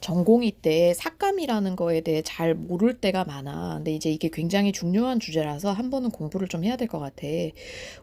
전공의 때 삭감이라는 거에 대해 잘 모를 때가 많아. 근데 이제 이게 굉장히 중요한 주제라서 한 번은 공부를 좀 해야 될 것 같아.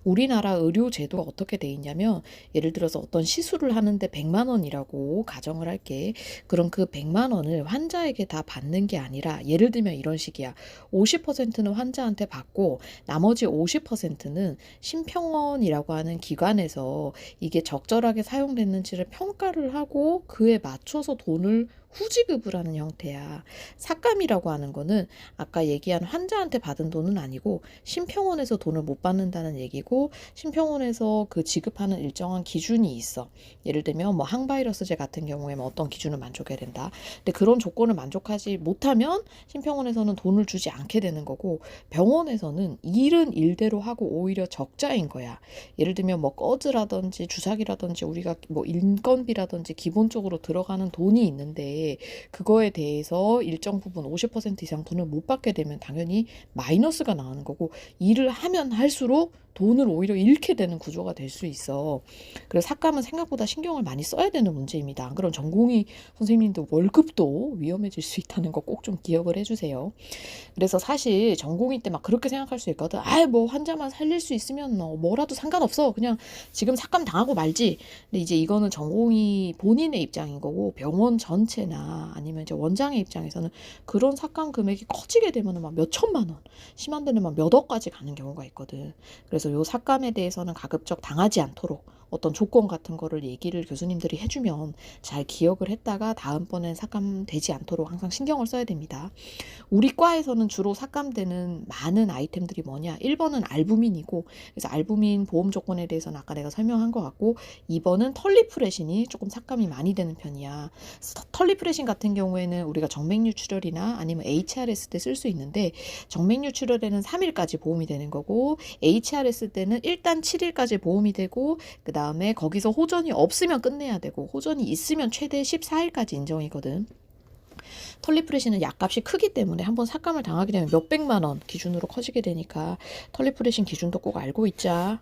우리나라 의료 제도가 어떻게 돼 있냐면, 예를 들어서 어떤 시술을 하는데 100만 원이라고 가정을 할게. 그럼 그 100만 원을 환자에게 다 받는 게 아니라, 예를 들면 이런 식이야. 50%는 환자한테 받고 나머지 50%는 심평원이라고 하는 기관에서 이게 적절하게 사용됐는지를 평가를 하고 그에 맞춰서 돈을 후지급을 하는 형태야. 삭감이라고 하는 거는 아까 얘기한 환자한테 받은 돈은 아니고 심평원에서 돈을 못 받는다는 얘기고, 심평원에서 그 지급하는 일정한 기준이 있어. 예를 들면 뭐 항바이러스제 같은 경우에 뭐 어떤 기준을 만족해야 된다. 근데 그런 조건을 만족하지 못하면 심평원에서는 돈을 주지 않게 되는 거고, 병원에서는 일은 일대로 하고 오히려 적자인 거야. 예를 들면 뭐 꺼즈라든지 주사기라든지 우리가 뭐 인건비라든지 기본적으로 들어가는 돈이 있는데, 그거에 대해서 일정 부분 50% 이상 돈을 못 받게 되면 당연히 마이너스가 나오는 거고, 일을 하면 할수록 돈을 오히려 잃게 되는 구조가 될 수 있어. 그래서 삭감은 생각보다 신경을 많이 써야 되는 문제입니다. 안 그럼 전공의 선생님도 월급도 위험해질 수 있다는 거 꼭 좀 기억을 해주세요. 그래서 사실 전공의 때 막 그렇게 생각할 수 있거든. 아이 뭐 환자만 살릴 수 있으면 뭐라도 상관없어. 그냥 지금 삭감 당하고 말지. 근데 이제 이거는 전공의 본인의 입장인 거고, 병원 전체나 아니면 이제 원장의 입장에서는 그런 삭감 금액이 커지게 되면 막 몇 천만 원, 심한 데는 막 몇 억까지 가는 경우가 있거든. 그래서 요 삭감에 대해서는 가급적 당하지 않도록 어떤 조건 같은 거를 얘기를 교수님들이 해주면 잘 기억을 했다가 다음번엔 삭감되지 않도록 항상 신경을 써야 됩니다. 우리 과에서는 주로 삭감되는 많은 아이템들이 뭐냐? 1번은 알부민이고, 그래서 알부민 보험 조건에 대해서는 아까 내가 설명한 것 같고, 2번은 털리프레신이 조금 삭감이 많이 되는 편이야. 털리프레신 같은 경우에는 우리가 정맥류출혈이나 아니면 HRS 때 쓸 수 있는데, 정맥류출혈에는 3일까지 보험이 되는 거고, HRS 때는 일단 7일까지 보험이 되고, 그 다음에 거기서 호전이 없으면 끝내야 되고, 호전이 있으면 최대 14일까지 인정이거든. 털리프레신은 약값이 크기 때문에 한번 삭감을 당하게 되면 몇백만 원 기준으로 커지게 되니까 털리프레신 기준도 꼭 알고 있자.